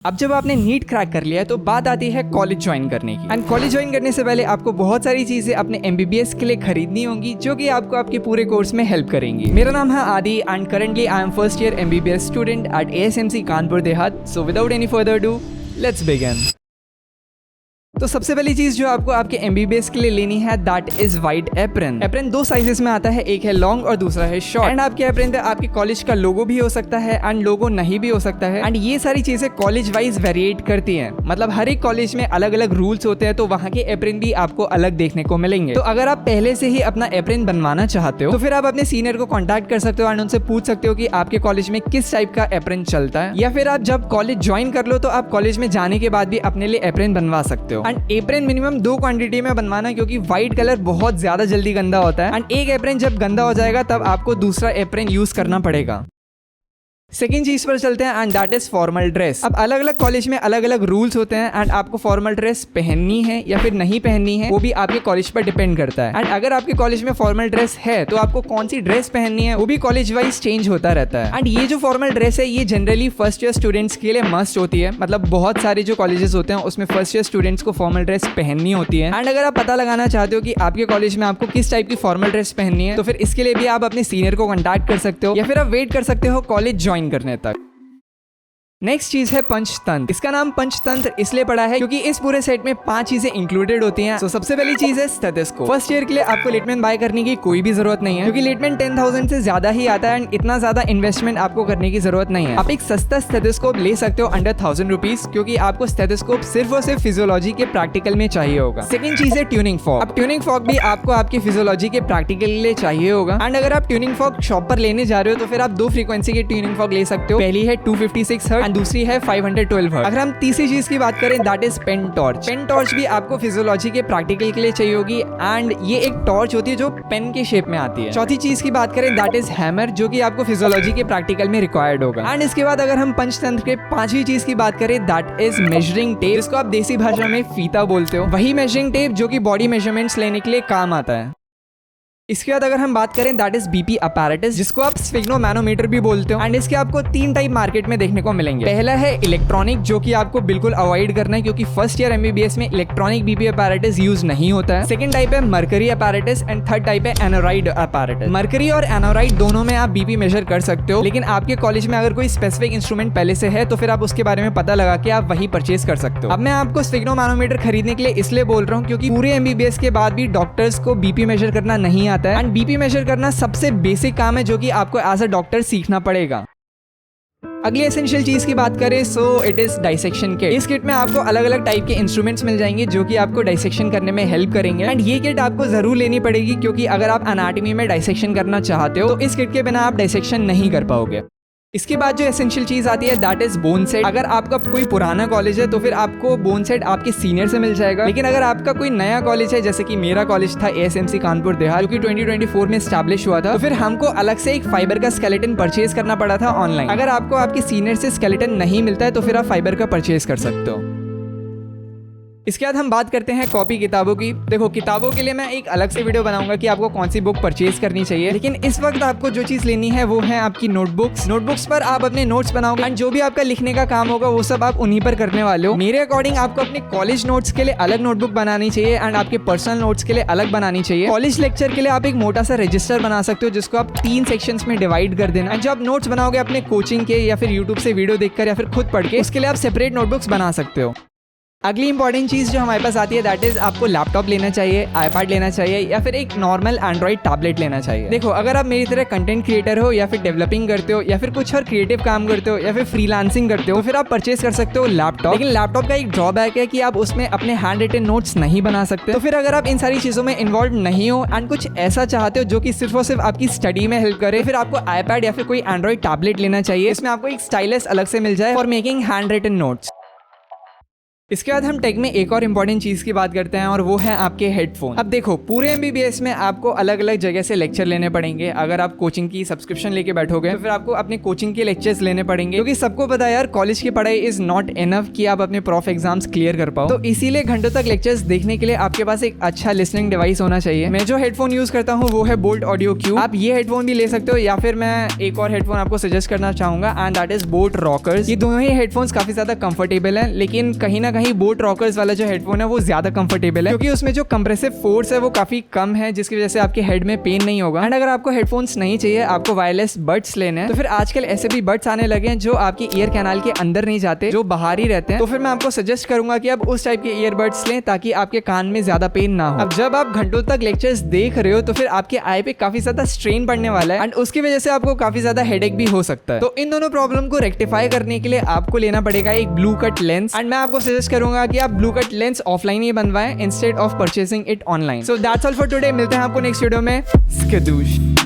अब जब आपने नीट क्रैक कर लिया है तो बात आती है कॉलेज ज्वाइन करने की। एंड कॉलेज ज्वाइन करने से पहले आपको बहुत सारी चीजें अपने एमबीबीएस के लिए खरीदनी होंगी जो कि आपको आपके पूरे कोर्स में हेल्प करेंगी। मेरा नाम है Adi and currently I am first year MBBS student at ASMC Kanpur Dehat. So without any further do let's begin. तो सबसे पहली चीज जो आपको आपके एमबीबीएस के लिए लेनी है that is white apron. Apron दो साइजेस में आता है, एक है लॉन्ग और दूसरा है शॉर्ट। एंड आपके एप्रन पे आपके कॉलेज का लोगो भी हो सकता है एंड लोगो नहीं भी हो सकता है। एंड ये सारी चीजें कॉलेज वाइज वेरिएट करती हैं, मतलब हर एक कॉलेज में अलग अलग रूल्स होते हैं, तो वहाँ के एप्रन भी आपको अलग देखने को मिलेंगे। तो अगर आप पहले से ही अपना एप्रन बनवाना चाहते हो तो फिर आप अपने सीनियर को कॉन्टैक्ट कर सकते हो एंड उनसे पूछ सकते हो कि आपके कॉलेज में किस टाइप का एप्रन चलता है। या फिर आप जब कॉलेज ज्वाइन कर लो तो आप कॉलेज में जाने के बाद भी अपने लिए एप्रन बनवा सकते हो। एंड एप्रन मिनिमम दो क्वांटिटी में बनवाना, क्योंकि व्हाइट कलर बहुत ज्यादा जल्दी गंदा होता है। एंड एक एप्रन जब गंदा हो जाएगा तब आपको दूसरा एप्रन यूज करना पड़ेगा। सेकेंड चीज पर चलते हैं and that is formal dress. अब अलग अलग कॉलेज में अलग अलग रूल्स होते हैं एंड आपको फॉर्मल ड्रेस पहननी है या फिर नहीं पहननी है वो भी आपके कॉलेज पर डिपेंड करता है। एंड अगर आपके कॉलेज में फॉर्मल ड्रेस है तो आपको कौन सी ड्रेस पहननी है वो भी कॉलेज वाइज चेंज होता रहता है। एंड ये जो फॉर्मल ड्रेस है ये जनरली फर्स्ट ईयर स्टूडेंट्स के लिए मस्ट होती है, मतलब बहुत सारे जो कॉलेजेस होते हैं उसमें फर्स्ट ईयर स्टूडेंट्स को फॉर्मल ड्रेस पहननी होती है। एंड अगर आप पता लगाना चाहते हो कि आपके कॉलेज में आपको किस टाइप की फॉर्मल ड्रेस पहननी है तो फिर इसके लिए भी आप अपने सीनियर को कॉन्टैक्ट कर सकते हो या फिर आप वेट कर सकते हो कॉलेज ज्वाइन करने तक। नेक्स्ट चीज है पंचतंत्र। इसका नाम पंचतंत्र इसलिए पड़ा है क्योंकि इस पूरे सेट में 5 चीजें इंक्लूडेड होती हैं। तो सबसे पहली चीज है स्टेथोस्कोप। फर्स्ट ईयर के लिए आपको लेटमेंट बाय करने की कोई भी जरूरत नहीं है, क्योंकि लेटमेंट 10,000 से ज्यादा ही आता है एंड इतना ज्यादा इन्वेस्टमेंट आपको करने की जरूरत नहीं है। आप एक सस्ता स्टेथोस्कोप ले सकते हो अंडर 1000 रुपीज, क्योंकि आपको स्टेथोस्कोप सिर्फ और सिर्फ फिजियोलॉजी के प्रैक्टिकल में चाहिए होगा। सेकंड चीज है ट्यूनिंग फॉर्क। अब ट्यूनिंग फॉर्क भी आपको आपकी फिजियोलॉजी के प्रैक्टिकल के लिए चाहिए होगा। एंड अगर आप ट्यूनिंग फॉर्क शॉप पर लेने जा रहे हो तो फिर आप दो फ्रीक्वेंसी के ट्यूनिंग फॉर्क ले सकते हो। पहली है 256 हर्ट्ज एंड दूसरी है 512 हर्ट्ज। अगर हम तीसरी चीज की बात करें that is pen torch. Pen torch भी आपको फिजियोलॉजी के प्रैक्टिकल के लिए चाहिए होगी एंड ये एक टॉर्च होती है जो पेन के शेप में आती है। चौथी चीज की बात करें दैट इज हैमर, जो कि आपको फिजियोलॉजी के प्रैक्टिकल में रिक्वायर्ड होगा। एंड इसके बाद अगर हम पंचतंत्र के पांचवी चीज की बात करें दैट इज मेजरिंग टेप, जिसको आप देसी भाषा में फीता बोलते हो। वही मेजरिंग टेप जो कि बॉडी मेजरमेंट्स लेने के लिए काम आता है। इसके बाद अगर हम बात करें दैट इज बीपी अपैरेटस, जिसको आप स्फिग्नोमैनोमीटर भी बोलते हो। एंड इसके आपको 3 टाइप मार्केट में देखने को मिलेंगे। पहला है इलेक्ट्रॉनिक, जो कि आपको बिल्कुल अवॉइड करना है क्योंकि फर्स्ट ईयर एमबीबीएस में इलेक्ट्रॉनिक बीपी अपैरेटस यूज नहीं होता है। सेकंड टाइप है mercury apparatus and third type है एनोराइड अपैरेटस। मरकरी और एनोराइड दोनों में आप बीपी मेजर कर सकते हो, लेकिन आपके कॉलेज में अगर कोई स्पेसिफिक इंस्ट्रूमेंट पहले से है तो फिर आप उसके बारे में पता लगा के आप वही परचेज कर सकते हो। अब मैं आपको स्फिग्नोमैनोमीटर खरीदने के लिए इसलिए बोल रहा हूँ क्योंकि पूरे एमबीबीएस के बाद भी डॉक्टर्स को बीपी मेजर करना नहीं आता है। एंड बीपी मेजर करना सबसे बेसिक काम है जो कि आपको एज अ डॉक्टर सीखना पड़ेगा। अगली एसेंशियल चीज की बात करें so it is dissection kit. इस किट में आपको अलग अलग टाइप के इंस्ट्रूमेंट्स मिल जाएंगे जो कि आपको डाइसेक्शन करने में हेल्प करेंगे। एंड ये किट आपको जरूर लेनी पड़ेगी क्योंकि अगर आप एनाटॉमी में डाइसेक्शन करना चाहते हो तो इस किट के बिना आप डाइसेक्शन नहीं कर पाओगे। इसके बाद जो एसेंशियल चीज आती है दैट इज बोन सेट। अगर आपका कोई पुराना कॉलेज है तो फिर आपको बोन सेट आपके सीनियर से मिल जाएगा, लेकिन अगर आपका कोई नया कॉलेज है जैसे कि मेरा कॉलेज था एएसएमसी कानपुर देहात, जो कि 2024 में एस्टैब्लिश हुआ था, तो फिर हमको अलग से एक फाइबर का स्केलेटन परचेज करना पड़ा था ऑनलाइन। अगर आपको आपके सीनियर से स्केलेटन नहीं मिलता है तो फिर आप फाइबर का परचेज कर सकते हो। इसके बाद हम बात करते हैं कॉपी किताबों की। देखो, किताबों के लिए मैं एक अलग से वीडियो बनाऊंगा कि आपको कौन सी बुक परचेज करनी चाहिए, लेकिन इस वक्त आपको जो चीज लेनी है वो है आपकी नोटबुक्स। नोटबुक्स पर आप अपने नोट्स बनाओगे एंड जो भी आपका लिखने का काम होगा वो सब आप उन्हीं पर करने वाले हो। मेरे अकॉर्डिंग आपको अपने कॉलेज नोट्स के लिए अलग नोटबुक बनानी चाहिए एंड आपके पर्सनल नोट्स के लिए अलग बनानी चाहिए। कॉलेज लेक्चर के लिए आप एक मोटा सा रजिस्टर बना सकते हो जिसको आप 3 सेक्शंस में डिवाइड कर देना। एंड जो आप नोट्स बनाओगे अपने कोचिंग के या फिर यूट्यूब से वीडियो देखकर या फिर खुद पढ़ के, उसके लिए आप सेपरेट नोटबुक्स बना सकते हो। अगली इंपॉर्टेंट चीज जो हमारे पास आती है दैट इज आपको लैपटॉप लेना चाहिए, आईपैड लेना चाहिए या फिर एक नॉर्मल एंड्रॉइड टैबलेट लेना चाहिए। देखो, अगर आप मेरी तरह कंटेंट क्रिएटर हो या फिर डेवलपिंग करते हो या फिर कुछ और क्रिएटिव काम करते हो या फिर फ्रीलांसिंग करते हो तो फिर आप परचेज कर सकते हो लैपटॉप। लेकिन लैपटॉप का एक ड्रॉबैक है कि आप उसमें अपने हैंड रिटन नोट्स नहीं बना सकते। तो फिर अगर आप इन सारी चीजों में इन्वॉल्व नहीं हो एंड कुछ ऐसा चाहते हो जो कि सिर्फ और सिर्फ आपकी स्टडी में हेल्प करे, फिर आपको आईपैड या फिर कोई एंड्रॉइड टैबलेट लेना चाहिए। इसमें आपको एक स्टाइलस अलग से मिल जाए for making hand written notes. इसके बाद हम टेक में एक और इम्पॉर्टेंट चीज की बात करते हैं और वो है आपके हेडफोन। अब देखो, पूरे एमबीबीएस में आपको अलग अलग जगह से लेक्चर लेने पड़ेंगे। अगर आप कोचिंग की सब्सक्रिप्शन लेके बैठोगे तो फिर आपको अपने कोचिंग के लेक्चर्स लेने पड़ेंगे, क्योंकि सबको पता है यार कॉलेज की पढ़ाई इज नॉट इनफ कि आप अपने प्रॉफ एग्जाम्स क्लियर कर पाओ। तो इसीलिए घंटों तक लेक्चर्स देखने के लिए आपके पास एक अच्छा लिसनिंग डिवाइस होना चाहिए। मैं जो हेडफोन यूज करता हूँ वो है बोट ऑडियो क्यू। आप ये हेडफोन भी ले सकते हो, या फिर मैं एक और हेडफोन आपको सजेस्ट करना चाहूंगा and that is boAt Rockerz. ये दोनों ही हेडफोन्स काफी ज्यादा कंफर्टेबल है, लेकिन कहीं ना कहीं बोट रॉकर्स वाला जो हेडफोन है वो ज्यादा कंफर्टेबल है, क्योंकि उसमें जो कंप्रेसिव फोर्स है वो काफी कम है, जिसकी वजह से आपके हेड में पेन नहीं होगा। एंड अगर आपको हेडफोन्स नहीं चाहिए, आपको वायरलेस बड्स लेने हैं, तो फिर आजकल ऐसे भी बड्स आने लगे हैं जो आपके ईयर कैनाल के अंदर नहीं जाते, जो बाहर ही रहते हैं। तो फिर मैं आपको सजेस्ट करूंगा कि आप उस टाइप के ईयरबड्स लें ताकि आपके कान में ज्यादा पेन ना हो। अब जब आप घंटों तक लेक्चर्स देख रहे हो तो फिर आपके आई पे काफी ज्यादा स्ट्रेन पड़ने वाला है एंड उसकी वजह से आपको काफी ज्यादा हेडेक भी हो सकता है। तो इन दोनों प्रॉब्लम को रेक्टिफाई करने के लिए आपको लेना पड़ेगा एक ब्लू कट लेंस। एंड मैं आपको सजेस्ट करूंगा कि आप ब्लू कट लेंस ऑफलाइन ही बनवाएं instead of purchasing it online. So that's all for today. मिलते हैं आपको नेक्स्ट वीडियो में। स्कदूश।